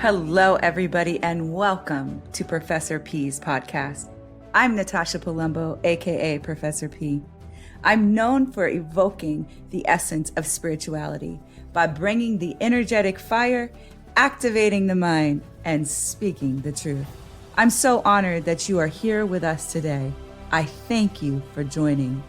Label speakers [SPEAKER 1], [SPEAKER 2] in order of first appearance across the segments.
[SPEAKER 1] Hello, everybody, and welcome to Professor P's podcast. I'm Natasha Palumbo, aka Professor P. I'm known for evoking the essence of spirituality by bringing the energetic fire, activating the mind, and speaking the truth. I'm so honored that you are here with us today. I thank you for joining.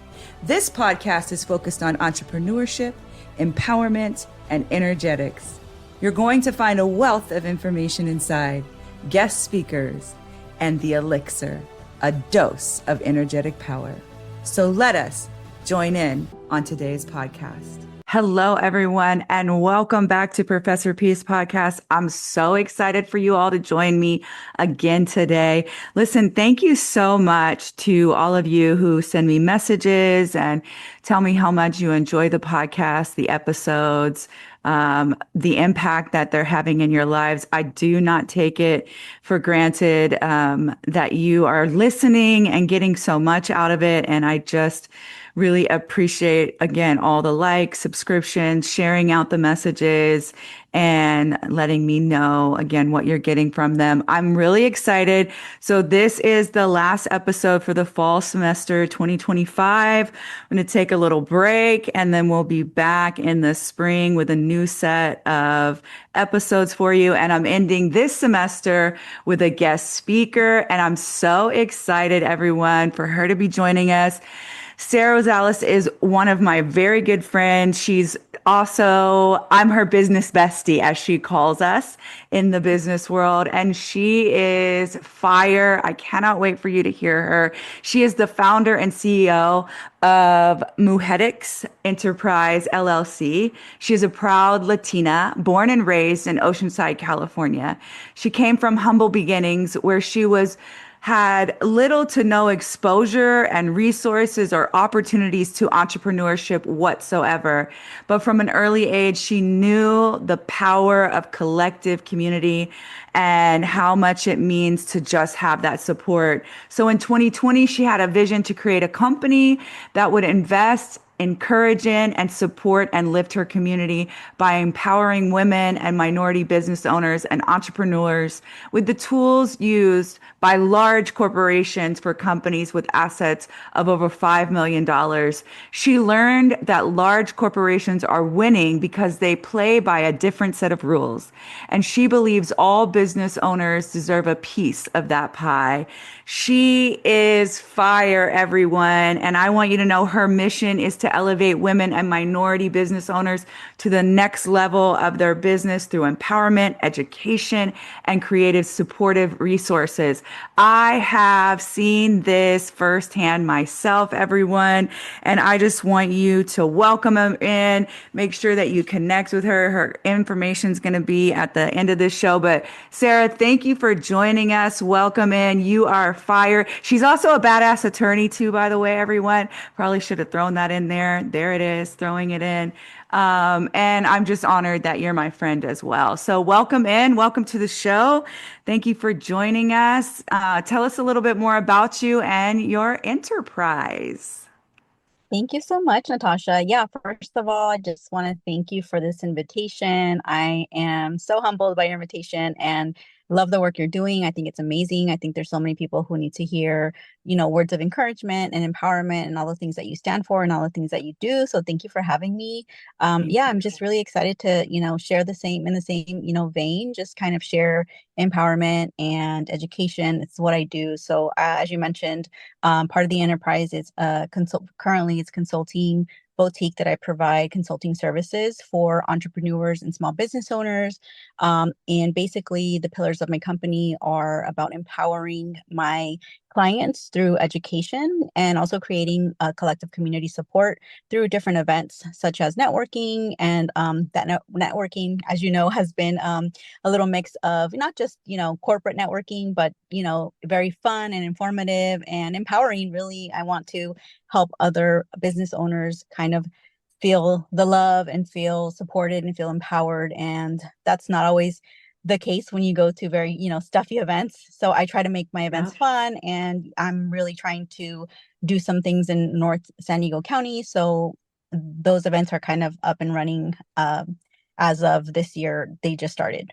[SPEAKER 1] This podcast is focused on entrepreneurship, empowerment, and energetics. You're going to find a wealth of information inside, guest speakers, and the elixir, a dose of energetic power. So let us join in on today's podcast. Hello, everyone, and welcome back to Professor P's podcast. I'm so excited for you all to join me again today. Listen, thank you so much to all of you who send me messages and tell me how much you enjoy the podcast, the episodes, the impact that they're having in your lives. I do not take it for granted that you are listening and getting so much out of it. And I just really appreciate, again, all the likes, subscriptions, sharing out the messages, and letting me know, again, what you're getting from them. I'm really excited. So this is the last episode for the fall semester 2025. I'm going to take a little break, and then we'll be back in the spring with a new set of episodes for you. And I'm ending this semester with a guest speaker, and I'm so excited, everyone, for her to be joining us. Sara Rosales is one of my very good friends. She's also, I'm her business bestie, as she calls us in the business world. And she is fire. I cannot wait for you to hear her. She is the founder and CEO of Mujerex Enterprise LLC. She is a proud Latina, born and raised in Oceanside, California. She came from humble beginnings where she had little to no exposure and resources or opportunities to entrepreneurship whatsoever. But from an early age, she knew the power of collective community and how much it means to just have that support. So in 2020, she had a vision to create a company that would invest, encourage in, and support and lift her community by empowering women and minority business owners and entrepreneurs with the tools used by large corporations for companies with assets of over $5 million. She learned that large corporations are winning because they play by a different set of rules. And she believes all business owners deserve a piece of that pie. She is fire, everyone. And I want you to know her mission is to elevate women and minority business owners to the next level of their business through empowerment, education, and creative supportive resources. I have seen this firsthand myself, everyone, and I just want you to welcome her in. Make sure that you connect with her. Her information is going to be at the end of this show. But Sara, thank you for joining us. Welcome in. You are fire. She's also a badass attorney too, by the way, everyone. Probably should have thrown that in there. There it is, throwing it in. And I'm just honored that you're my friend as well. So welcome in. Welcome to the show. Thank you for joining us. Tell us a little bit more about you and your enterprise.
[SPEAKER 2] Thank you so much, Natasha. Yeah, first of all, I just want to thank you for this invitation. I am so humbled by your invitation and love the work you're doing. I think it's amazing. I think there's so many people who need to hear, words of encouragement and empowerment and all the things that you stand for and all the things that you do. So thank you for having me.
[SPEAKER 1] Thank
[SPEAKER 2] Yeah,
[SPEAKER 1] you.
[SPEAKER 2] I'm just really excited to, share in the same, vein, just kind of share empowerment and education. It's what I do. So as you mentioned, part of the enterprise is currently it's consulting boutique that I provide consulting services for entrepreneurs and small business owners. And basically, the pillars of my company are about empowering my clients through education and also creating a collective community support through different events such as networking. And networking, as you know, has been a little mix of not just, corporate networking, but, very fun and informative and empowering. Really, I want to help other business owners kind of feel the love and feel supported and feel empowered. And that's not always the case when you go to very, stuffy events. So I try to make my events
[SPEAKER 1] Yeah.
[SPEAKER 2] fun, and I'm really trying to do some things in North San Diego County. So those events are kind of up and running as of this year. They just started.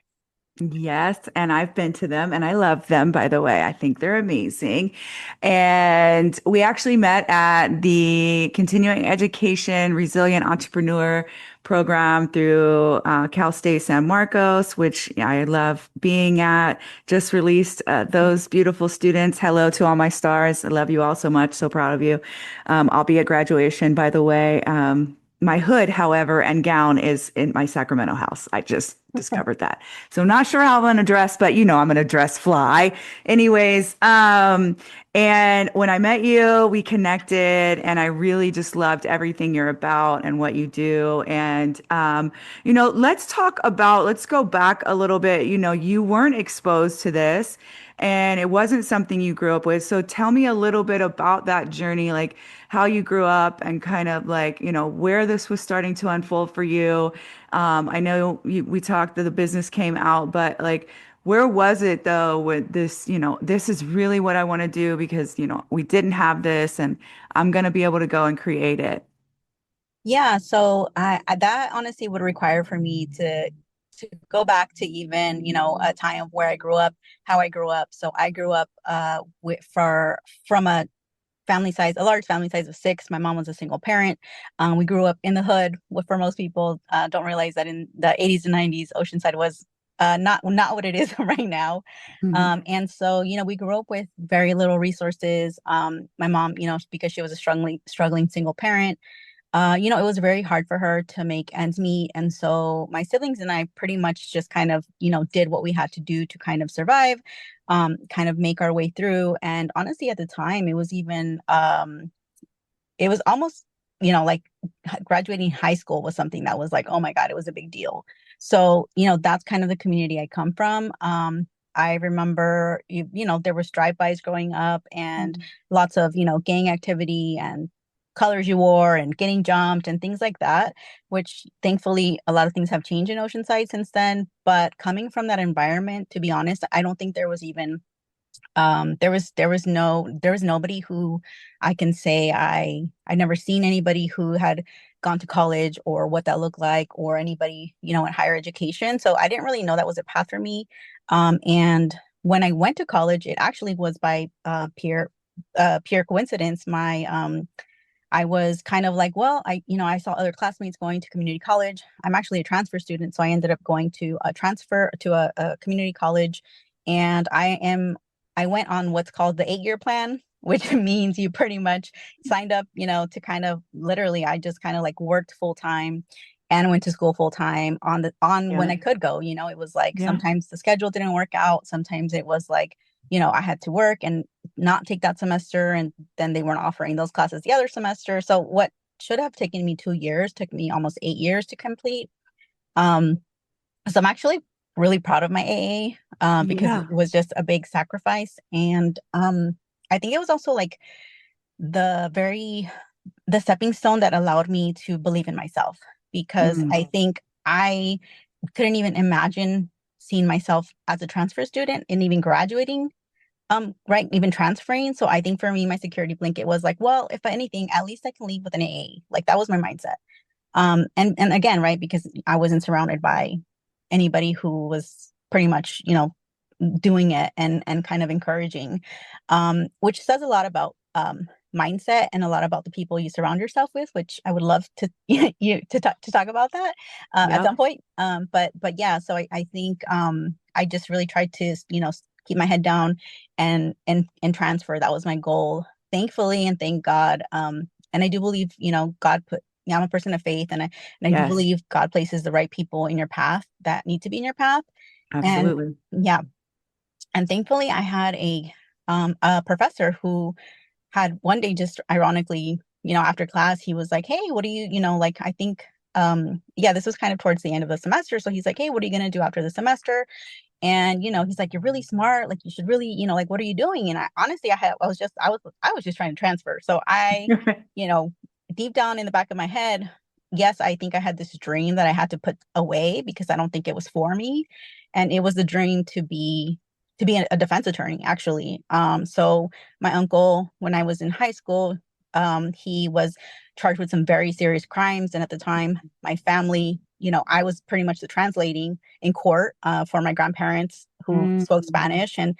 [SPEAKER 1] Yes, and I've been to them and I love them, by the way. I think they're amazing. And we actually met at the Continuing Education Resilient Entrepreneur program through Cal State San Marcos, which I love being at. Just released those beautiful students. Hello to all my stars. I love you all so much. So proud of you. I'll be at graduation, by the way. My hood, however, and gown is in my Sacramento house. I just discovered that. So not sure how I'm going to dress, but I'm going to dress fly. Anyways, and when I met you, we connected and I really just loved everything you're about and what you do. And, let's go back a little bit. You weren't exposed to this and it wasn't something you grew up with. So tell me a little bit about that journey, like how you grew up and kind of like, where this was starting to unfold for you. I know we talked that the business came out, but like, where was it though with this, this is really what I want to do because, we didn't have this and I'm going to be able to go and create it.
[SPEAKER 2] Yeah, so that honestly would require for me to go back to even, a time where I grew up, how I grew up. So I grew up from a a large family size of six. My mom was a single parent. We grew up in the hood. For most people, don't realize that in the 80s and 90s, Oceanside was not what it is right now.
[SPEAKER 1] Mhm.
[SPEAKER 2] And so, we grew up with very little resources. My mom, because she was a struggling single parent, it was very hard for her to make ends meet. And so my siblings and I pretty much just kind of, did what we had to do to kind of survive, kind of make our way through. And honestly, at the time, it was almost, like graduating high school was something that was like, oh my God, it was a big deal. So, that's kind of the community I come from. I remember, there was drive-bys growing up and lots of, gang activity and colors you wore and getting jumped and things like that, which thankfully a lot of things have changed in Oceanside since then. But coming from that environment, to be honest, I don't think there was even there was nobody who I can say I never seen anybody who had gone to college or what that looked like or anybody, in higher education. So I didn't really know that was a path for me. And when I went to college, it actually was by pure coincidence. I was kind of like, well, I saw other classmates going to community college. I'm actually a transfer student, so I ended up going to a transfer to a community college, and I went on what's called the 8-year plan, which means you pretty much signed up, to kind of literally, I just kind of like worked full time and went to school full time on when
[SPEAKER 1] Yeah.
[SPEAKER 2] I could go. It was like
[SPEAKER 1] Yeah.
[SPEAKER 2] sometimes the schedule didn't work out. Sometimes it was like, I had to work and not take that semester, and then they weren't offering those classes the other semester. So what should have taken me 2 years took me almost 8 years to complete. Um, so I'm actually really proud of my AA, because it
[SPEAKER 1] Yeah.
[SPEAKER 2] was just a big sacrifice. And I think it was also like the very the stepping stone that allowed me to believe in myself, because
[SPEAKER 1] Mm.
[SPEAKER 2] I think I couldn't even imagine seeing myself as a transfer student and even graduating, right, even transferring. So I think for me, my security blanket was like, well, if anything, at least I can leave with an AA. Like that was my mindset. And again, right, because I wasn't surrounded by anybody who was pretty much, doing it and kind of encouraging, which says a lot about mindset and a lot about the people you surround yourself with, which I would love to to talk about that at
[SPEAKER 1] Yep.
[SPEAKER 2] some point. But yeah, so I think I just really tried to, keep my head down and transfer. That was my goal, thankfully, and thank God. And I do believe, God put. Yeah, I'm a person of faith, and I do
[SPEAKER 1] Yes.
[SPEAKER 2] believe God places the right people in your path that need to be in your path. And
[SPEAKER 1] Absolutely.
[SPEAKER 2] yeah, and thankfully, I had a professor who had one day just ironically, after class, he was like, "Hey, what do you, like I think." Yeah, this was kind of towards the end of the semester. So he's like, "Hey, what are you gonna do after the semester?" And he's like, "You're really smart. Like you should really, like what are you doing?" And I honestly, I was just trying to transfer. So you know, deep down in the back of my head, yes, I think I had this dream that I had to put away because I don't think it was for me, and it was the dream to be a defense attorney, actually. So my uncle, when I was in high school, he was charged with some very serious crimes, and at the time, my family I was pretty much the translating in court for my grandparents who spoke
[SPEAKER 1] Mm.
[SPEAKER 2] Spanish. And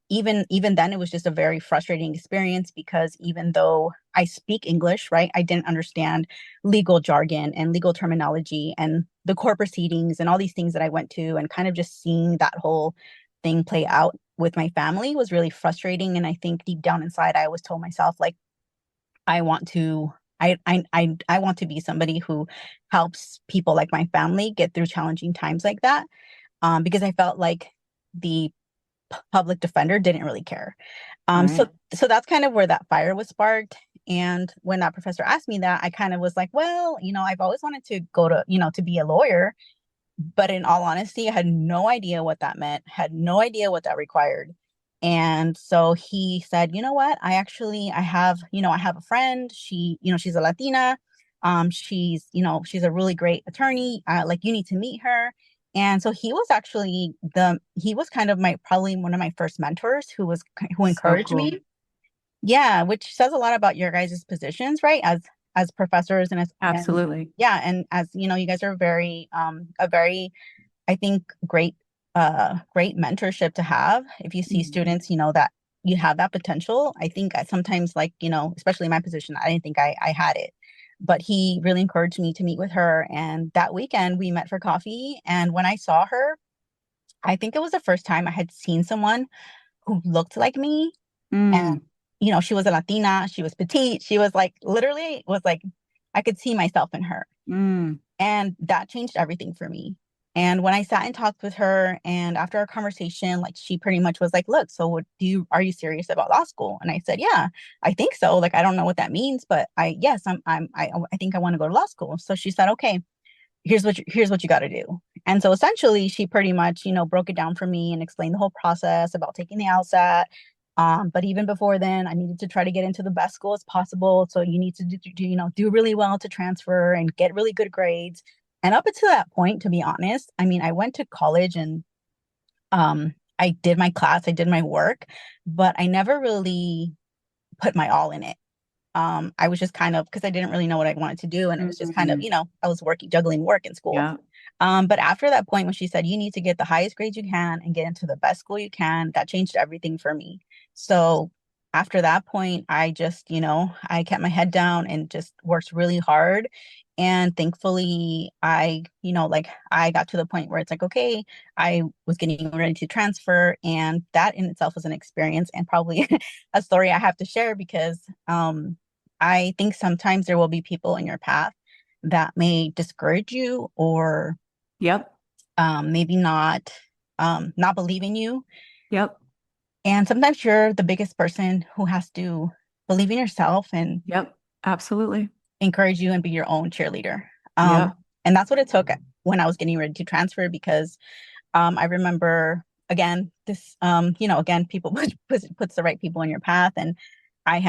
[SPEAKER 2] even then, it was just a very frustrating experience because even though I speak English, right, I didn't understand legal jargon and legal terminology and the court proceedings and all these things that I went to, and kind of just seeing that whole thing play out with my family was really frustrating. And I think deep down inside, I always told myself, like, I want to I want to be somebody who helps people like my family get through challenging times like that. Because I felt like the public defender didn't really care.
[SPEAKER 1] Right.
[SPEAKER 2] So that's kind of where that fire was sparked. And when that professor asked me that, I kind of was like, well, I've always wanted to go to, to be a lawyer. But in all honesty, I had no idea what that meant, had no idea what that required. And so he said, you know what? I have a friend. She's a Latina. She's a really great attorney. Like, you need to meet her. And so he was kind of probably one of my first mentors who
[SPEAKER 1] So
[SPEAKER 2] encouraged
[SPEAKER 1] cool.
[SPEAKER 2] me. Yeah, which says a lot about your guys' positions, right? As professors and
[SPEAKER 1] Absolutely.
[SPEAKER 2] yeah, and as you guys are very a very, I think, great mentorship to have if you see
[SPEAKER 1] Mhm.
[SPEAKER 2] students, that you have that potential. I think I sometimes, like, especially in my position, I didn't think I had it. But he really encouraged me to meet with her. And that weekend we met for coffee. And when I saw her, I think it was the first time I had seen someone who looked like me. And,
[SPEAKER 1] Mm.
[SPEAKER 2] she was a Latina, she was petite, she was like, literally was like, I could see myself in her.
[SPEAKER 1] Mm.
[SPEAKER 2] And that changed everything for me. And when I sat and talked with her, and after our conversation, like, she pretty much was like, look, so are you serious about law school? And I said, yeah, I think so. Like, I don't know what that means, but yes, I think I want to go to law school. So she said, okay, here's what you got to do. And so essentially she pretty much, broke it down for me and explained the whole process about taking the LSAT. But even before then, I needed to try to get into the best school as possible. So you need to do really well to transfer and get really good grades. And up until that point, to be honest, I mean, I went to college and I did my class, I did my work, but I never really put my all in it. I was just kind of, because I didn't really know what I wanted to do. And it was just kind of,
[SPEAKER 1] Mm.
[SPEAKER 2] I was juggling work and school.
[SPEAKER 1] Yeah.
[SPEAKER 2] But after that point, when she said, you need to get the highest grades you can and get into the best school you can, that changed everything for me. So after that point, I just, I kept my head down and just worked really hard. And thankfully, like, I got to the point where it's like, okay, I was getting ready to transfer. And that in itself was an experience, and probably a story I have to share, because I think sometimes there will be people in your path that may discourage you, or
[SPEAKER 1] Yep.
[SPEAKER 2] maybe not believe in you.
[SPEAKER 1] Yep.
[SPEAKER 2] And sometimes you're the biggest person who has to believe in yourself and
[SPEAKER 1] Yep. Absolutely.
[SPEAKER 2] encourage you and be your own cheerleader.
[SPEAKER 1] Yep.
[SPEAKER 2] And that's what it took when I was getting ready to transfer, because I remember, again, this, again, people puts the right people in your path. And I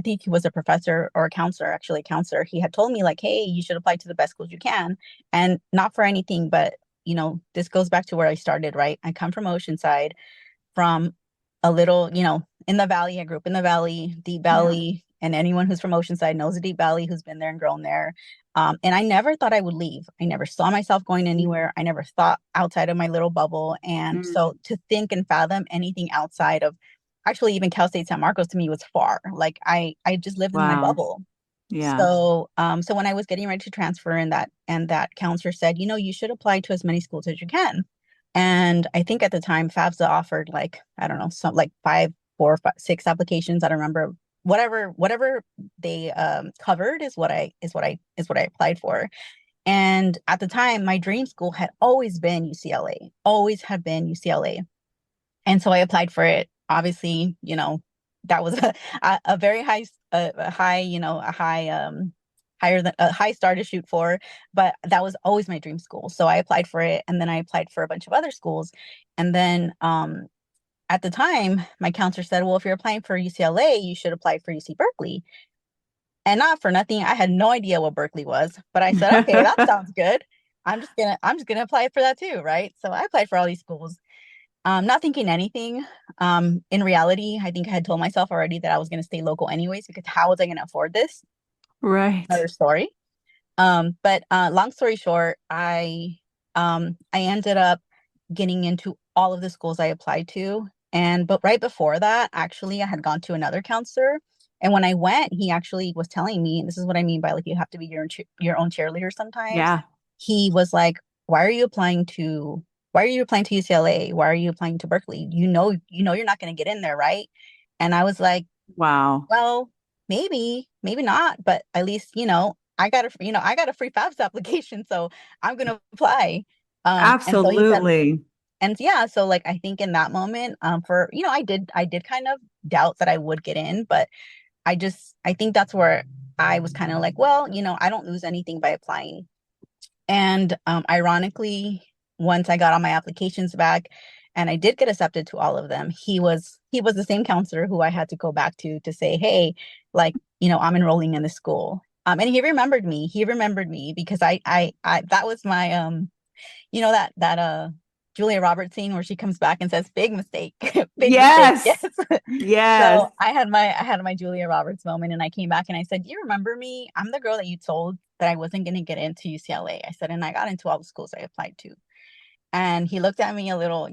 [SPEAKER 2] think he was a professor or a counselor, actually a counselor. He had told me, like, hey, you should apply to the best schools you can. And not for anything, but, this goes back to where I started, right? I come from Oceanside, from a little, in the valley. I grew up in the valley, deep
[SPEAKER 1] Yeah.
[SPEAKER 2] valley. And anyone who's from Oceanside knows the deep valley, who's been there and grown there. And I never thought I would leave. I never saw myself going anywhere. I never thought outside of my little bubble. And
[SPEAKER 1] Mm.
[SPEAKER 2] so to think and fathom anything outside of, actually, even Cal State San Marcos to me was far. Like, I just lived in my
[SPEAKER 1] Wow.
[SPEAKER 2] bubble.
[SPEAKER 1] Yeah.
[SPEAKER 2] So when I was getting ready to transfer, and that counselor said, you should apply to as many schools as you can. And I think at the time FAFSA offered, like, I don't know, some like five, four, five, six applications. I don't remember. Whatever they covered is what I applied for. And at the time, my dream school had always been UCLA, always had been UCLA. And so I applied for it. Obviously, that was a very high, a high, a high, higher than a high star to shoot for. But that was always my dream school. So I applied for it, and then I applied for a bunch of other schools. And then at the time, my counselor said, well, if you're applying for UCLA, you should apply for UC Berkeley. And not for nothing, I had no idea what Berkeley was, but I said, okay, that sounds good. I'm just gonna apply for that too, right? So I applied for all these schools, not thinking anything. In reality, I think I had told myself already that I was going to stay local anyways, because how was I going to afford this?
[SPEAKER 1] Right.
[SPEAKER 2] Another story. But long story short, I ended up getting into all of the schools I applied to. And but right before that, actually, I had gone to another counselor. And when I went, he actually was telling me, and this is what I mean by like you have to be your own cheerleader sometimes.
[SPEAKER 1] Yeah.
[SPEAKER 2] He was like, "Why are you applying to why are you applying to UCLA? Why are you applying to Berkeley? You know you're not going to get in there, right?" And I was like,
[SPEAKER 1] Wow.
[SPEAKER 2] well, maybe not, but at least, I got a free FAFSA application, so I'm gonna apply. And so he said,
[SPEAKER 1] Absolutely.
[SPEAKER 2] and yeah, so like I think in that moment, for I did kind of doubt that I would get in, but I think that's where I was kind of like, well, I don't lose anything by applying. And ironically, once I got all my applications back and I did get accepted to all of them, he was the same counselor who I had to go back to say, hey, like, I'm enrolling in the school. And he remembered me. He remembered me because I that was my that Julia Roberts scene where she comes back and says, "Big mistake, big mistake." Yes.
[SPEAKER 1] Yes. Yes.
[SPEAKER 2] So I had my Julia Roberts moment, and I came back and I said, "Do you remember me? I'm the girl that you told that I wasn't going to get into UCLA." I said, and I got into all the schools I applied to. And he looked at me a little,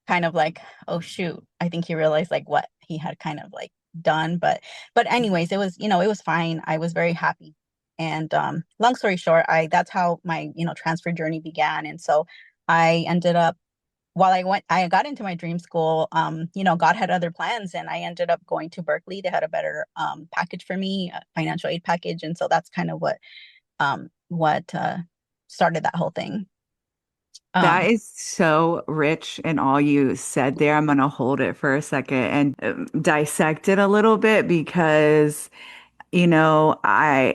[SPEAKER 2] kind of like, "Oh shoot." I think he realized like what he had kind of like done, but anyways, it was fine. I was very happy. And long story short, I that's how my, transfer journey began. And so I ended up while I got into my dream school, God had other plans and I ended up going to Berkeley. They had a better package for me, a financial aid package. And so that's kind of what started that whole thing.
[SPEAKER 1] That
[SPEAKER 2] Um,
[SPEAKER 1] is so rich in all you said there. I'm going to hold it for a second and dissect it a little bit because I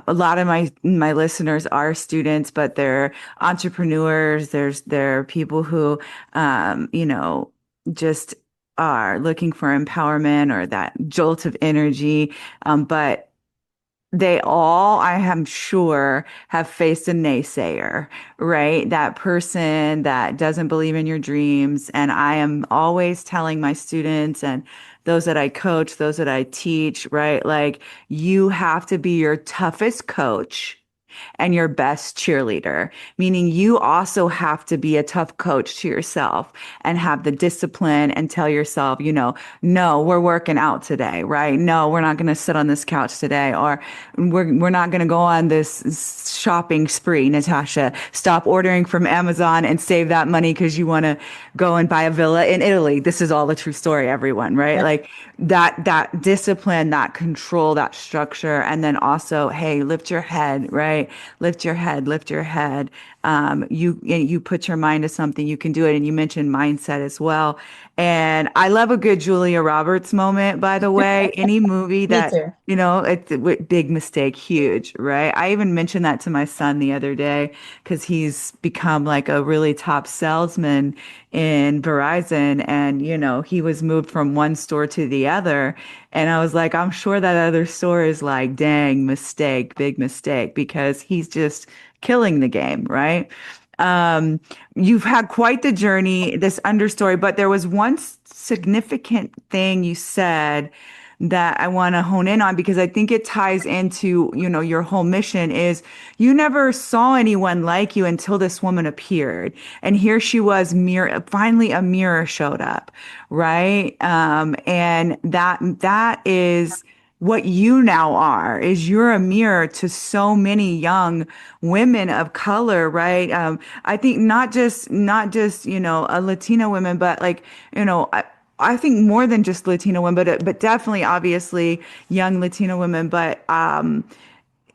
[SPEAKER 1] a lot of my listeners are students, but they're entrepreneurs. There are people who just are looking for empowerment or that jolt of energy. But they all, I am sure, have faced a naysayer, right? That person that doesn't believe in your dreams. And I am always telling my students and those that I coach, those that I teach, right? Like you have to be your toughest coach and your best cheerleader, meaning you also have to be a tough coach to yourself and have the discipline and tell yourself, no, we're working out today, right? No, we're not going to sit on this couch today, or we're not going to go on this shopping spree, Natasha. Stop ordering from Amazon and save that money because you want to go and buy a villa in Italy. This is all a true story, everyone, right?
[SPEAKER 2] yep,
[SPEAKER 1] Like that discipline, that control, that structure, and then also, hey, lift your head, right? Lift your head, lift your head. You put your mind to something, you can do it. And you mentioned mindset as well. And I love a good Julia Roberts moment, by the way. Any movie
[SPEAKER 2] me
[SPEAKER 1] that
[SPEAKER 2] too.
[SPEAKER 1] it's a big mistake, huge, right? I even mentioned that to my son the other day because he's become like a really top salesman in Verizon. And, he was moved from one store to the other. And I was like, I'm sure that other store is like, dang, mistake, big mistake, because he's just killing the game, right? You've had quite the journey, this understory, but there was one significant thing you said that I want to hone in on because I think it ties into, your whole mission is you never saw anyone like you until this woman appeared. And here she was, finally a mirror showed up, right? And that is what you now are is you're a mirror to so many young women of color, right? I think not just a Latina women, but like I think more than just Latina women, but definitely obviously young Latina women. But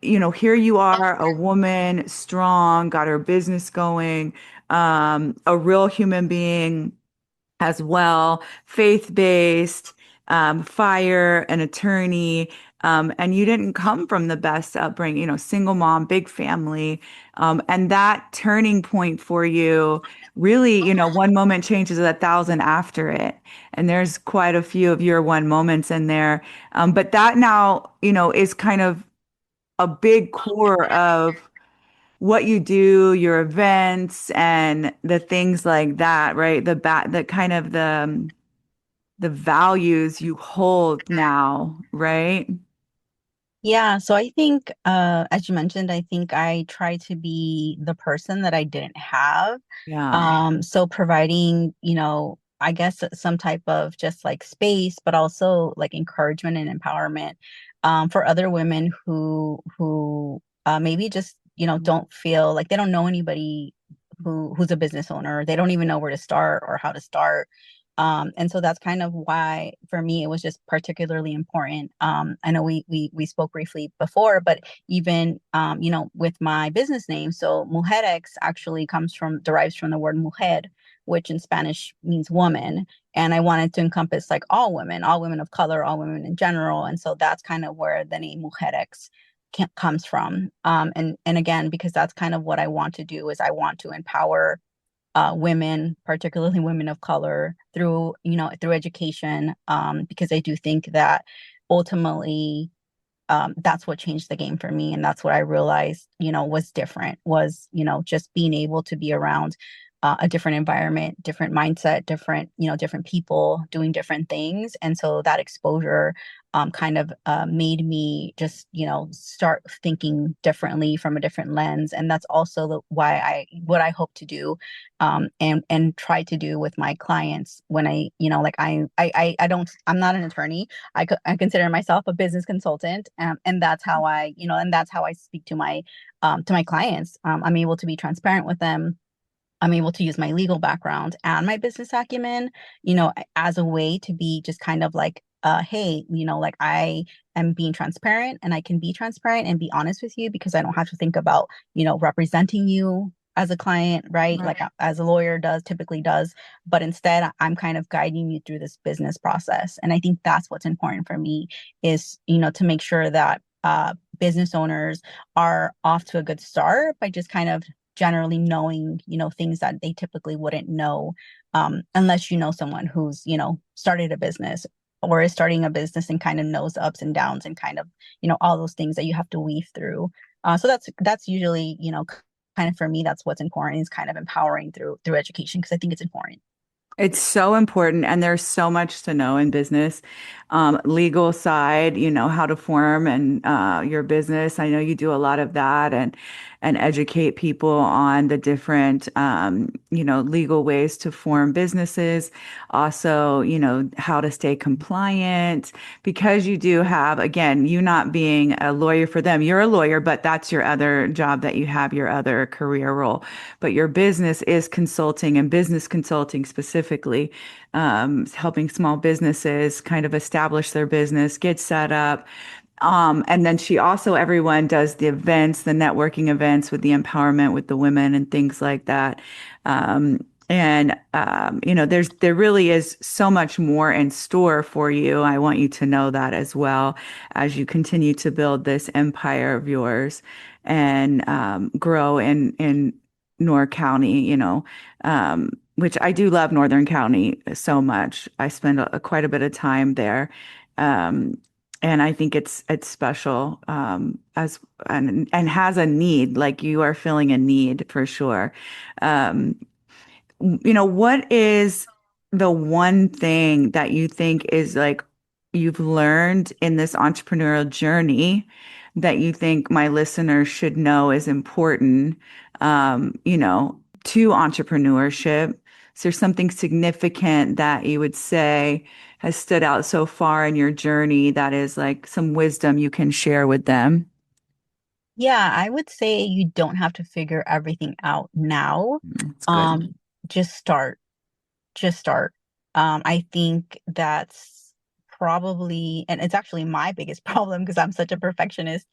[SPEAKER 1] here you are, a woman, strong, got her business going, a real human being as well, faith-based, fire, an attorney, and you didn't come from the best upbringing, single mom, big family, and that turning point for you, really, one moment changes 1,000 after it, and there's quite a few of your one moments in there, but that now, is kind of a big core of what you do, your events, and the things like that, right? The kind of the values you hold now, right?
[SPEAKER 2] Yeah, so I think, as you mentioned, I think I try to be the person that I didn't have.
[SPEAKER 1] Yeah.
[SPEAKER 2] So providing, I guess some type of just like space, but also like encouragement and empowerment, for other women who maybe just, don't feel like they don't know anybody who's a business owner. They don't even know where to start or how to start. And so that's kind of why, for me, it was just particularly important. I know we spoke briefly before, but even with my business name, so Mujerex actually derives from the word mujer, which in Spanish means woman. And I wanted to encompass like all women of color, all women in general. And so that's kind of where the name Mujerex comes from. And again, because that's kind of what I want to do, is I want to empower women, particularly women of color, through education, because I do think that ultimately, that's what changed the game for me, and that's what I realized, was different, was, just being able to be around a different environment, different mindset, different people doing different things. And so that exposure kind of made me just, start thinking differently from a different lens. And that's also what I hope to do, and try to do with my clients when like I don't, I'm not an attorney. I consider myself a business consultant, and that's how I speak to my clients. I'm able to be transparent with them. I'm able to use my legal background and my business acumen, as a way to be just kind of like, hey, like I am being transparent, and I can be transparent and be honest with you because I don't have to think about, representing you as a client, right?
[SPEAKER 1] Right.
[SPEAKER 2] Like as a lawyer typically does, but instead I'm kind of guiding you through this business process. And I think that's what's important for me, is, to make sure that business owners are off to a good start by just kind of generally knowing, things that they typically wouldn't know, unless you know someone who's, started a business or is starting a business and kind of knows the ups and downs and kind of, all those things that you have to weave through. So that's usually, kind of for me, that's what's important, is kind of empowering through education, because I think it's important.
[SPEAKER 1] It's so important, and there's so much to know in business. Legal side, how to form and your business. I know you do a lot of that, and educate people on the different legal ways to form businesses. Also, how to stay compliant, because you do have, again, you not being a lawyer for them. You're a lawyer, but that's your other job that you have, your other career role. But your business is consulting, and business consulting specifically, helping small businesses kind of establish their business, get set up. And then she also, everyone does the events, the networking events with the empowerment with the women and things like that. There really is so much more in store for you. I want you to know that as well, as you continue to build this empire of yours and grow in North County, which I do love Northern County so much. I spend quite a bit of time there. Um, and I think it's special, as and has a need, like you are filling a need for sure. Um, what is the one thing that you think is like you've learned in this entrepreneurial journey that you think my listeners should know is important, to entrepreneurship? Is there something significant that you would say has stood out so far in your journey that is like some wisdom you can share with them?
[SPEAKER 2] Yeah, I would say you don't have to figure everything out now.
[SPEAKER 1] That's good.
[SPEAKER 2] Um, just start. Just start. I think that's probably, and it's actually my biggest problem because I'm such a perfectionist,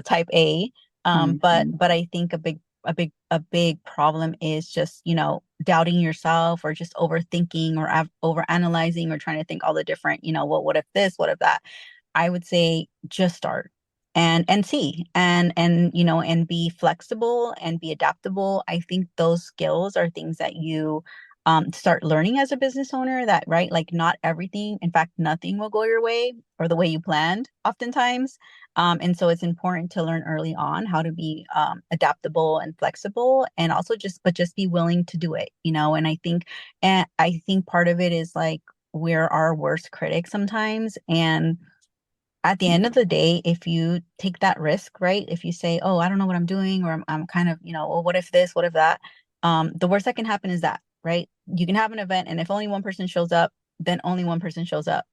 [SPEAKER 2] type A. But
[SPEAKER 1] Mhm.
[SPEAKER 2] but I think a big problem is just, doubting yourself, or just overthinking, or over analyzing, or trying to think all the different, well, what if this, what if that? I would say just start and see, and be flexible and be adaptable. I think those skills are things that you start learning as a business owner, that, right, like not everything, in fact, nothing will go your way or the way you planned oftentimes. And so it's important to learn early on how to be adaptable and flexible, and also just be willing to do it, and I think part of it is like we're our worst critic sometimes. And at the end of the day, if you take that risk, right? If you say, "Oh, I don't know what I'm doing," or I'm kind of, well, what if this, what if that? The worst that can happen is that, right? You can have an event, and if only one person shows up, then only one person shows up.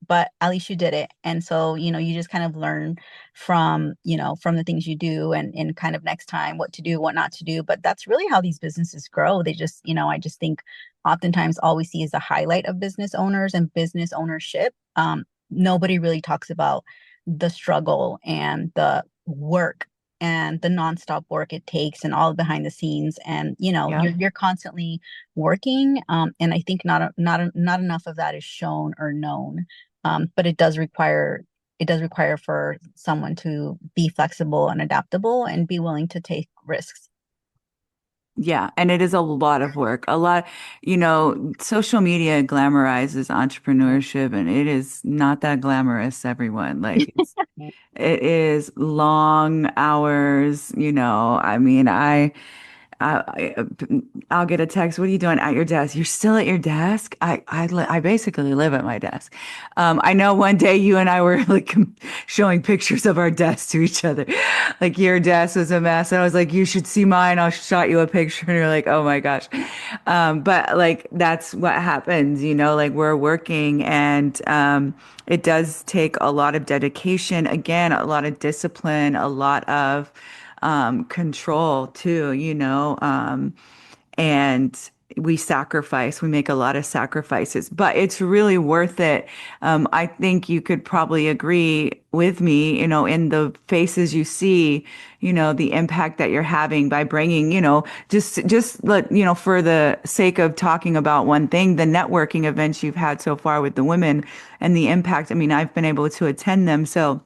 [SPEAKER 2] But at least you did it. And so, you just kind of learn from, from the things you do and kind of next time what to do, what not to do. But that's really how these businesses grow. They just, I just think oftentimes all we see is the highlight of business owners and business ownership. Nobody really talks about the struggle and the work and the nonstop work it takes and all behind the scenes. And,
[SPEAKER 1] Yeah.
[SPEAKER 2] you're constantly working. And I think not enough of that is shown or known. But it does require for someone to be flexible and adaptable and be willing to take risks.
[SPEAKER 1] Yeah, and it is a lot of work. A lot, social media glamorizes entrepreneurship, and it is not that glamorous, everyone. Like it is long hours, I mean, I I'll get a text. What are you doing at your desk? You're still at your desk? I basically live at my desk. I know one day you and I were like showing pictures of our desks to each other. Like your desk was a mess, and I was like, "You should see mine." I'll shot you a picture, and you're like, "Oh my gosh," but like that's what happens, Like we're working, and it does take a lot of dedication. Again, a lot of discipline, a lot of control too, and we make a lot of sacrifices, but it's really worth it. I think you could probably agree with me, in the faces you see, the impact that you're having by bringing, just let, for the sake of talking about one thing, the networking events you've had so far with the women and the impact. I mean, I've been able to attend them. So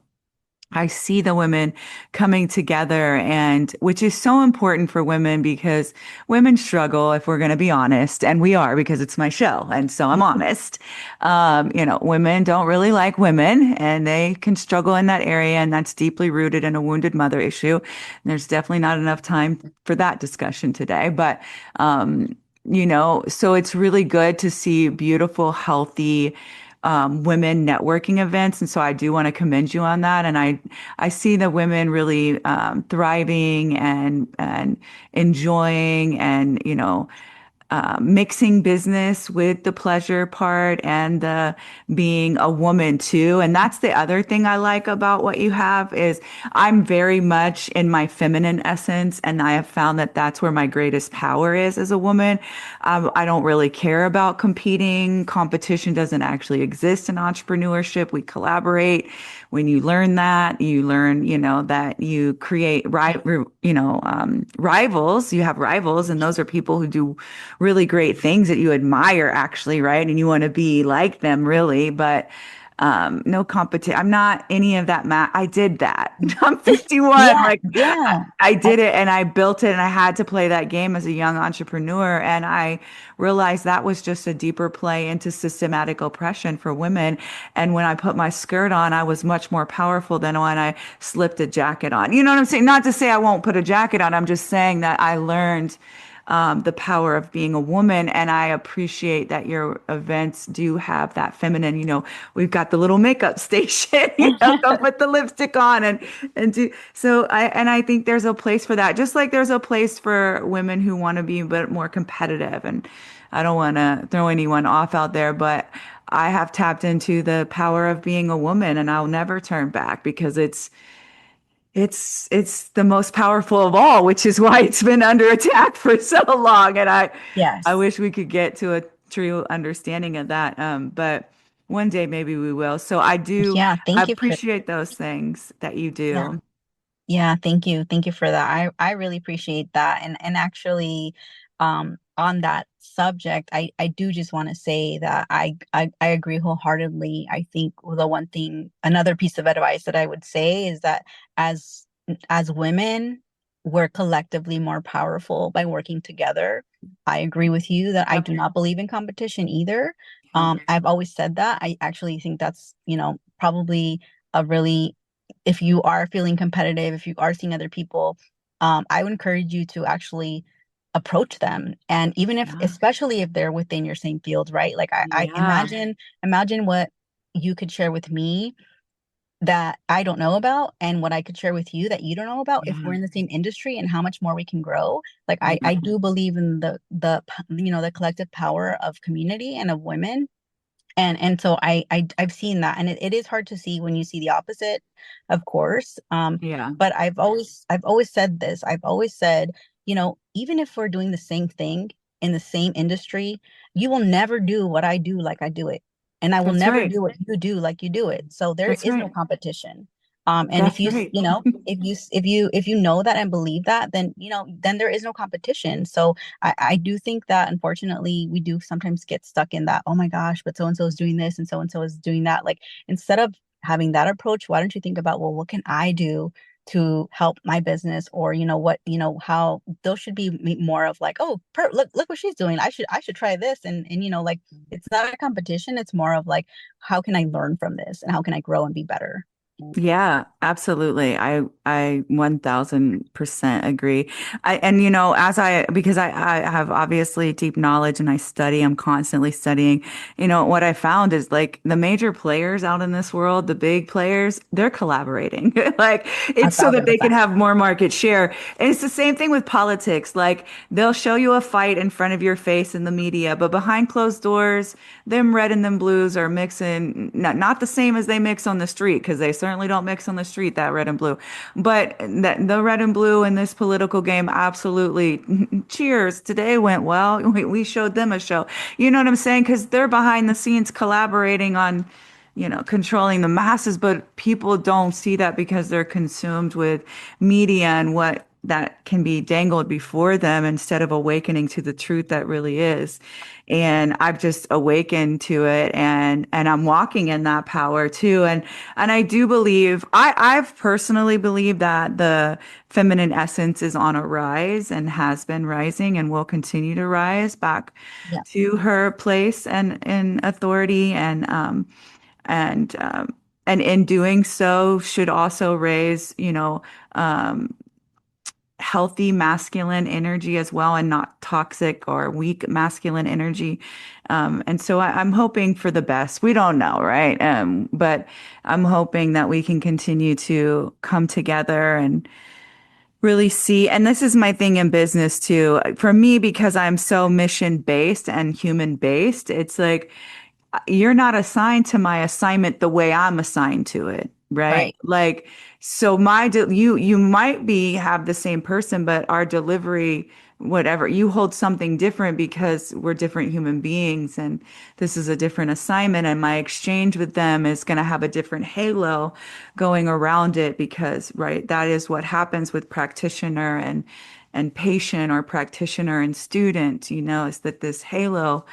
[SPEAKER 1] I see the women coming together, and which is so important for women because women struggle, if we're going to be honest, and we are because it's my show. And so I'm honest. Women don't really like women, and they can struggle in that area. And that's deeply rooted in a wounded mother issue. And there's definitely not enough time for that discussion today. But, so it's really good to see beautiful, healthy, women networking events. And so I do want to commend you on that. And I see the women really thriving and enjoying and, mixing business with the pleasure part and the being a woman too. And that's the other thing I like about what you have is I'm very much in my feminine essence, and I have found that that's where my greatest power is as a woman. I don't really care about competing. Competition doesn't actually exist in entrepreneurship. We collaborate. When you learn that, you learn, that you create rivals. You have rivals, and those are people who do really great things that you admire, actually, right? And you want to be like them, really. But no competition. I'm not any of that. I did that. I'm 51.
[SPEAKER 2] Yeah,
[SPEAKER 1] Like I,
[SPEAKER 2] yeah.
[SPEAKER 1] I did it and I built it, and I had to play that game as a young entrepreneur. And I realized that was just a deeper play into systematic oppression for women. And when I put my skirt on, I was much more powerful than when I slipped a jacket on. You know what I'm saying? Not to say I won't put a jacket on. I'm just saying that I learned the power of being a woman. And I appreciate that your events do have that feminine, we've got the little makeup station, go put the lipstick on and do so. I think there's a place for that, just like there's a place for women who want to be a bit more competitive. And I don't want to throw anyone off out there, but I have tapped into the power of being a woman, and I'll never turn back because it's the most powerful of all, which is why it's been under attack for so long. And I
[SPEAKER 2] Yes.
[SPEAKER 1] wish we could get to a true understanding of that. But one day maybe we will. So
[SPEAKER 2] Yeah.
[SPEAKER 1] I
[SPEAKER 2] Thank you for,
[SPEAKER 1] appreciate those things that you
[SPEAKER 2] yeah.
[SPEAKER 1] do.
[SPEAKER 2] Yeah, thank you. Thank you for that. I really appreciate that. And actually, on that subject, I do just want to say that I agree wholeheartedly. I think the one thing, another piece of advice that I would say is that as as women, we're collectively more powerful by working together. I agree with you that I
[SPEAKER 1] Yep.
[SPEAKER 2] do not believe in competition either.
[SPEAKER 1] Yeah.
[SPEAKER 2] I've always said that. I actually think that's, probably a really, if you are feeling competitive, if you are seeing other people, I would encourage you to actually approach them. And even if,
[SPEAKER 1] Yeah.
[SPEAKER 2] especially if they're within your same field, right? Like I
[SPEAKER 1] Yeah.
[SPEAKER 2] imagine what you could share with me that I don't know about, and what I could share with you that you don't know about if we're
[SPEAKER 1] Yeah.
[SPEAKER 2] in the same industry, and how much more we can grow. Like I
[SPEAKER 1] Yeah.
[SPEAKER 2] do believe in the collective power of community and of women. And so I've seen that, and it is hard to see when you see the opposite, of course.
[SPEAKER 1] Yeah.
[SPEAKER 2] But I've always said this. I've always said, even if we're doing the same thing in the same industry, you will never do what I do like I do it, and I will
[SPEAKER 1] That's
[SPEAKER 2] never
[SPEAKER 1] right.
[SPEAKER 2] do what you do like you do it. So there
[SPEAKER 1] That's
[SPEAKER 2] is no
[SPEAKER 1] right.
[SPEAKER 2] competition. And if
[SPEAKER 1] That's
[SPEAKER 2] you
[SPEAKER 1] right.
[SPEAKER 2] if you know that and believe that, then there is no competition. So I do think that unfortunately we do sometimes get stuck in that, oh my gosh, but so and so is doing this and so is doing that. Like, instead of having that approach, why don't you think about, well, what can I do to help my business? Or how those should be more of like, oh, look what she's doing. I should try this. And like, it's not a competition. It's more of like, how can I learn from this, and how can I grow and be better?
[SPEAKER 1] Yeah, absolutely. I 1000% agree. And because I have obviously deep knowledge and I study, I'm constantly studying. What I found is like the major players out in this world, the big players, they're collaborating. Like
[SPEAKER 2] A
[SPEAKER 1] it's so that
[SPEAKER 2] thousand
[SPEAKER 1] they can
[SPEAKER 2] percent.
[SPEAKER 1] have more market share. And it's the same thing with politics. Like they'll show you a fight in front of your face in the media, but behind closed doors, them red and them blues are mixing, not the same as they mix on the street, because they certainly don't mix on the street, that red and blue. But that the red and blue in this political game, absolutely. Cheers. Today went well. We showed them a show. You know what I'm saying? Because they're behind the scenes collaborating on, controlling the masses, but people don't see that because they're consumed with media and what that can be dangled before them instead of awakening to the truth that really is. And I've just awakened to it, and I'm walking in that power too. And I do believe I've personally believed that the feminine essence is on a rise and has been rising and will continue to rise back
[SPEAKER 2] Yeah.
[SPEAKER 1] to her place and in authority, and and in doing so should also raise, healthy masculine energy as well, and not toxic or weak masculine energy. And so I'm hoping for the best. We don't know, right? But I'm hoping that we can continue to come together and really see. And this is my thing in business too. For me, because I'm so mission based and human based, it's like you're not assigned to my assignment the way I'm assigned to it, right?
[SPEAKER 2] Right.
[SPEAKER 1] Like, so you might be have the same person, but our delivery, whatever, you hold something different because we're different human beings, and this is a different assignment, and my exchange with them is going to have a different halo going around it, because, right, that is what happens with practitioner and patient, or practitioner and student, is that this halo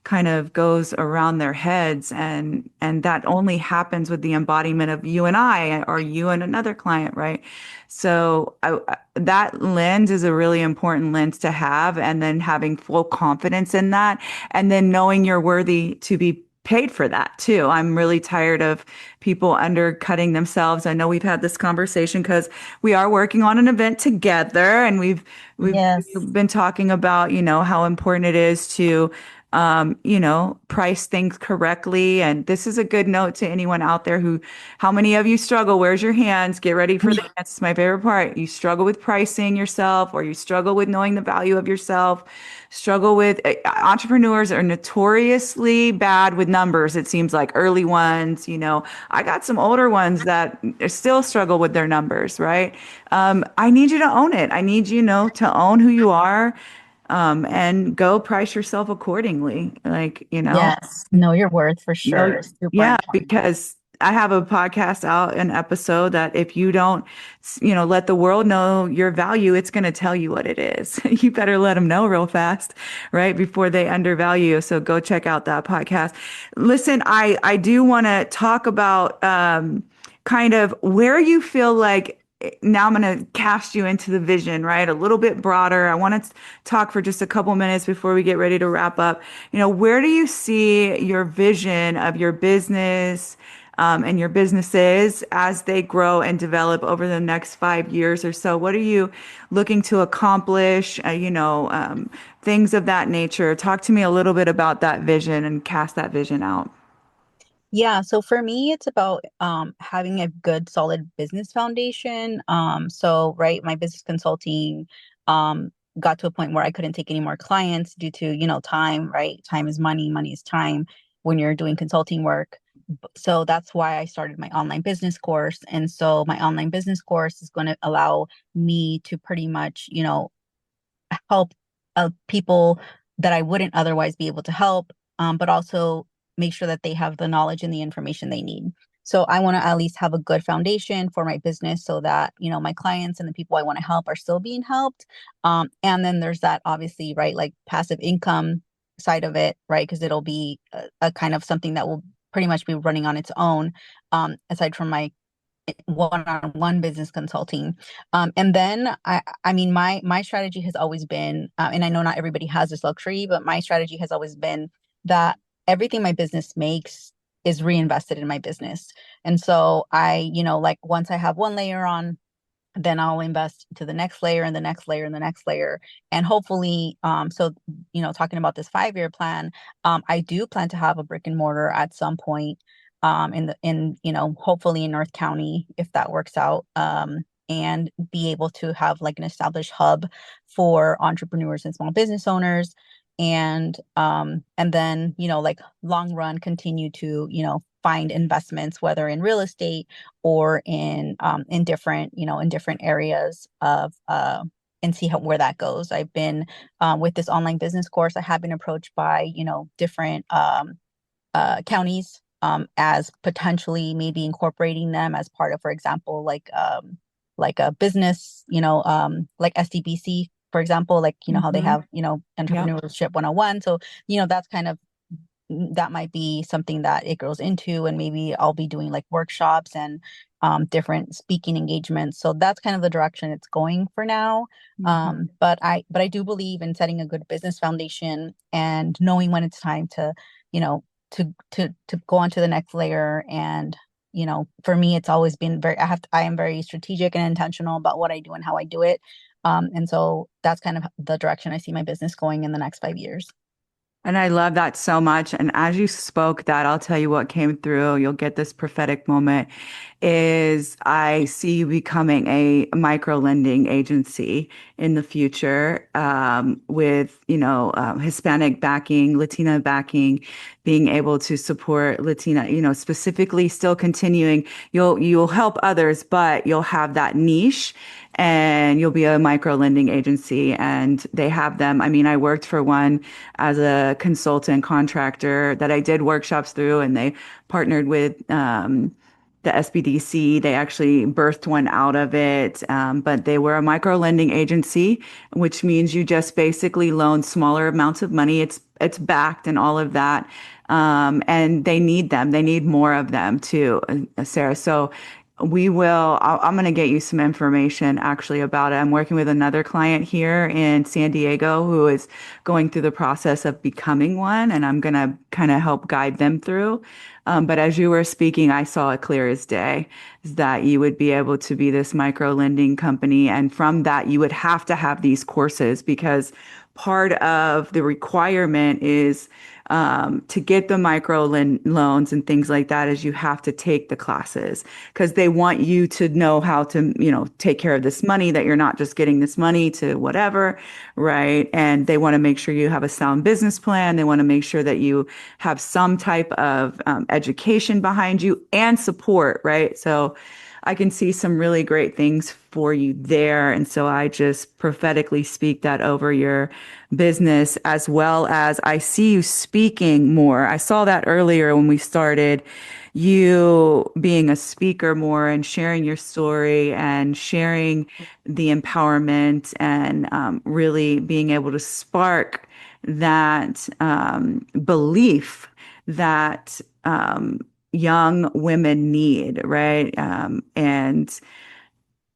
[SPEAKER 1] kind of goes around their heads, and that only happens with the embodiment of you and I, or you and another client, right? So that lens is a really important lens to have, and then having full confidence in that, and then knowing you're worthy to be paid for that too. I'm really tired of people undercutting themselves. I know we've had this conversation because we are working on an event together, and we've
[SPEAKER 2] Yes.
[SPEAKER 1] been talking about, how important it is to price things correctly. And this is a good note to anyone out there how many of you struggle? Where's your hands? Get ready for the dance. It's my favorite part. You struggle with pricing yourself, or you struggle with knowing the value of yourself. Struggle with Entrepreneurs are notoriously bad with numbers. It seems like early ones, I got some older ones that still struggle with their numbers, right? I need you to own it. I need to own who you are, and go price yourself accordingly. Like,
[SPEAKER 2] Yes. Know your worth for
[SPEAKER 1] no,
[SPEAKER 2] sure. Super
[SPEAKER 1] yeah,
[SPEAKER 2] important.
[SPEAKER 1] because I have a podcast out, an episode that if you don't, let the world know your value, it's going to tell you what it is. You better let them know real fast, right? Before they undervalue you. So go check out that podcast. Listen, I do want to talk about, kind of where you feel like, now I'm going to cast you into the vision, right? A little bit broader. I want to talk for just a couple minutes before we get ready to wrap up. Where do you see your vision of your business, and your businesses as they grow and develop over the next 5 years or so? What are you looking to accomplish? Things of that nature. Talk to me a little bit about that vision and cast that vision out.
[SPEAKER 2] Yeah, so for me, it's about having a good, solid business foundation. So right, my business consulting um, got to a point where I couldn't take any more clients due to, time, right? Time is money, money is time when you're doing consulting work. So that's why I started my online business course. And so my online business course is going to allow me to pretty much, help people that I wouldn't otherwise be able to help, but also make sure that they have the knowledge and the information they need. So I want to at least have a good foundation for my business so that, my clients and the people I want to help are still being helped. And then there's that obviously, right, like passive income side of it, right? Because it'll be a kind of something that will pretty much be running on its own, aside from my one-on-one business consulting. And then I mean, my strategy has always been, and I know not everybody has this luxury, but my strategy has always been that everything my business makes is reinvested in my business. And so like once I have one layer on, then I'll invest to the next layer and the next layer and the next layer. And hopefully, talking about this 5-year plan, I do plan to have a brick and mortar at some point, hopefully in North County, if that works out. And be able to have like an established hub for entrepreneurs and small business owners. And then, like long run continue to, find investments, whether in real estate or in different, in different areas of and see where that goes. I've been with this online business course, I have been approached by, different counties as potentially maybe incorporating them as part of, for example, like a business, like SDBC, for example, like, how they
[SPEAKER 1] Mm-hmm.
[SPEAKER 2] have,
[SPEAKER 1] Yep.
[SPEAKER 2] entrepreneurship 101. So, that's kind of that might be something that it goes into, and maybe I'll be doing like workshops and different speaking engagements. So that's kind of the direction it's going for now.
[SPEAKER 1] Mm-hmm.
[SPEAKER 2] But I do believe in setting a good business foundation and knowing when it's time to, you know, to go on to the next layer. And for me, it's always been I am very strategic and intentional about what I do and how I do it. And so that's kind of the direction I see my business going in the next 5 years.
[SPEAKER 1] And I love that so much. And as you spoke that, I'll tell you what came through. You'll get this prophetic moment is I see you becoming a micro lending agency in the future, with, Hispanic backing, Latina backing, being able to support Latina, specifically still continuing. You'll help others, but you'll have that niche and you'll be a micro lending agency. And they have them. I mean, I worked for one as a consultant contractor that I did workshops through, and they partnered with the SBDC. They actually birthed one out of it, but they were a micro lending agency, which means you just basically loan smaller amounts of money. It's backed and all of that, and they need them. They need more of them too, Sarah. So I'm going to get you some information actually about it. I'm working with another client here in San Diego who is going through the process of becoming one, and I'm going to kind of help guide them through. But as you were speaking, I saw it clear as day is that you would be able to be this micro lending company. And from that, you would have to have these courses because part of the requirement is to get the loans and things like that is you have to take the classes because they want you to know how to, take care of this money, that you're not just getting this money to whatever, right? And they want to make sure you have a sound business plan. They want to make sure that you have some type of education behind you and support, right? So I can see some really great things for you there. And so I just prophetically speak that over your business, as well as I see you speaking more. I saw that earlier when we started, you being a speaker more and sharing your story and sharing the empowerment and really being able to spark that belief that young women need, right? And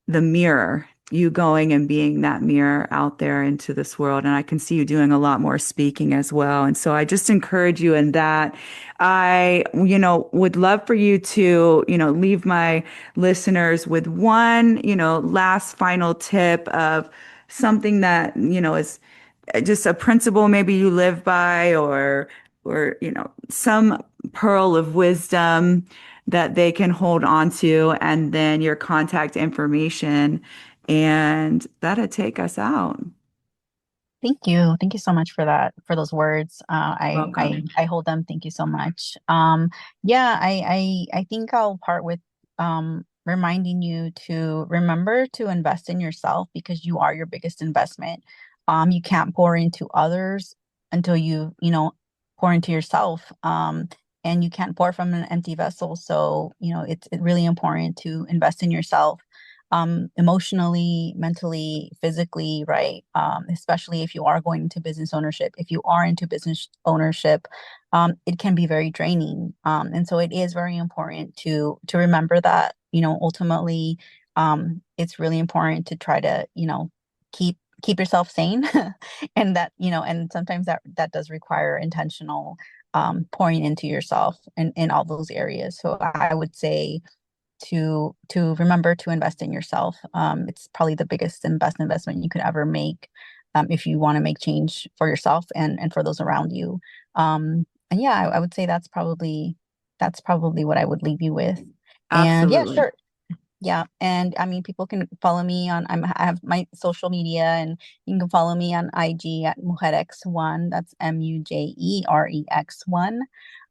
[SPEAKER 1] the mirror, you going and being that mirror out there into this world. And I can see you doing a lot more speaking as well. And so I just encourage you in that. I, would love for you to, leave my listeners with one, last final tip of something that, is just a principle maybe you live by, or or, some pearl of wisdom that they can hold on to, and then your contact information, and that'll take us out.
[SPEAKER 2] Thank you. Thank you so much for that, for those words.
[SPEAKER 1] Welcome.
[SPEAKER 2] I hold them. Thank you so much. Yeah, I think I'll part with reminding you to remember to invest in yourself because you are your biggest investment. You can't pour into others until you pour into yourself. And you can't pour from an empty vessel. So, it's really important to invest in yourself emotionally, mentally, physically, right? Especially if you are going into business ownership. If you are into business ownership, it can be very draining. And so it is very important to remember that, ultimately, it's really important to try to, keep yourself sane and and sometimes that does require intentional pouring into yourself in all those areas. So I would say to remember to invest in yourself. It's probably the biggest and best investment you could ever make if you want to make change for yourself and for those around you. And yeah, I would say that's probably what I would leave you with. And yeah,
[SPEAKER 1] Absolutely.
[SPEAKER 2] sure. Yeah, and I mean, people can follow me on. I have my social media, and you can follow me on IG at Mujerex1. That's Mujerex1.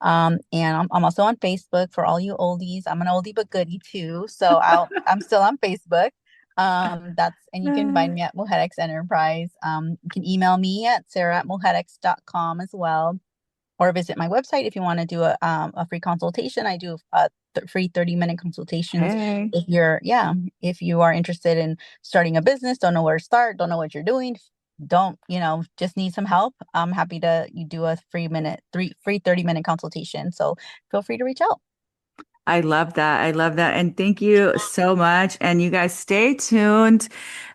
[SPEAKER 2] And I'm also on Facebook for all you oldies. I'm an oldie but goodie too, so I'm still on Facebook. And you can find me at Mujerex Enterprise. You can email me at sarah@mujerex.com as well, or visit my website if you want to do a free consultation. I do free 30-minute consultations
[SPEAKER 1] Hey.
[SPEAKER 2] if you are interested in starting a business, don't know where to start, don't know what you're doing, don't, just need some help. I'm happy to you do a free 30-minute consultation. So feel free to reach out.
[SPEAKER 1] I love that. I love that. And thank you so much. And you guys stay tuned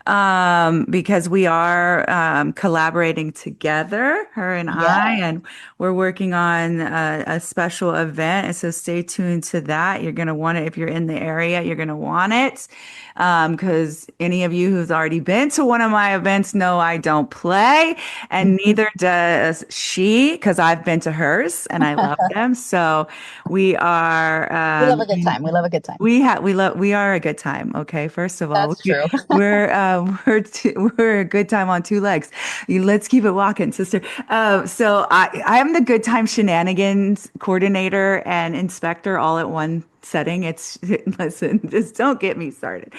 [SPEAKER 1] because we are collaborating together, her and I,
[SPEAKER 2] Yeah.
[SPEAKER 1] and we're working on a special event. And so stay tuned to that. You're going to want it if you're in the area, you're going to want it. Because any of you who's already been to one of my events know I don't play, and neither does she, because I've been to hers and I love them. So we are
[SPEAKER 2] We love a good time. We love a good time.
[SPEAKER 1] we are a good time. Okay, first of all,
[SPEAKER 2] That's true.
[SPEAKER 1] we're a good time on two legs. Let's keep it walking, sister. So I am the good time shenanigans coordinator and inspector all at one setting. It's listen, just don't get me started.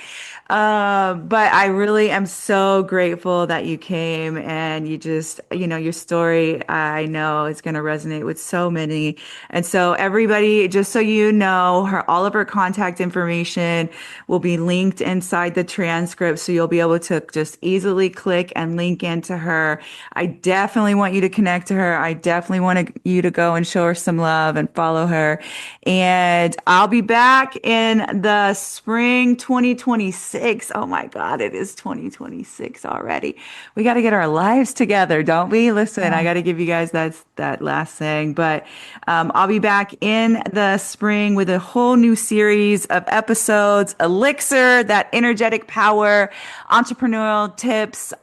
[SPEAKER 1] But I really am so grateful that you came, and you just, your story, I know is going to resonate with so many. And so everybody, just so you know, all of her contact information will be linked inside the transcript. So you'll be able to just easily click and link into her. I definitely want you to connect to her. I definitely want you to go and show her some love and follow her. And I'll be back in the spring 2026. Oh my God, it is 2026 already. We got to get our lives together, don't we? Listen, I
[SPEAKER 2] Yeah.
[SPEAKER 1] got to give you guys that last thing, but I'll be back in the spring with a whole new series of episodes, Elixir, that energetic power, entrepreneurial tips,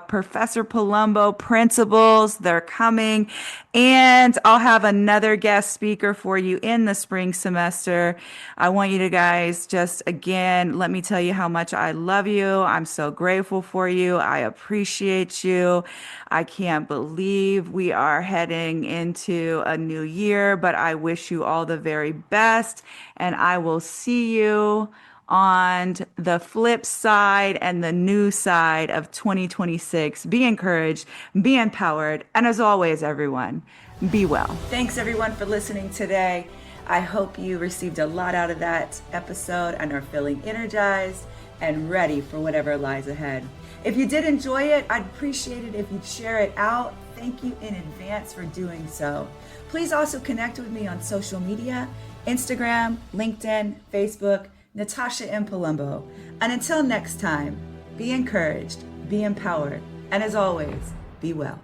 [SPEAKER 1] Professor Palumbo principles, they're coming. And I'll have another guest speaker for you in the spring semester. I want you to guys just again, let me tell you how much I love you. I'm so grateful for you. I appreciate you. I can't believe we are heading into a new year, but I wish you all the very best. And I will see you on the flip side and the new side of 2026. Be encouraged, be empowered, and as always, everyone, be well. Thanks, everyone, for listening today. I hope you received a lot out of that episode and are feeling energized and ready for whatever lies ahead. If you did enjoy it, I'd appreciate it if you'd share it out. Thank you in advance for doing so. Please also connect with me on social media, Instagram, LinkedIn, Facebook, Natasha M. Palumbo. And until next time, be encouraged, be empowered, and as always, be well.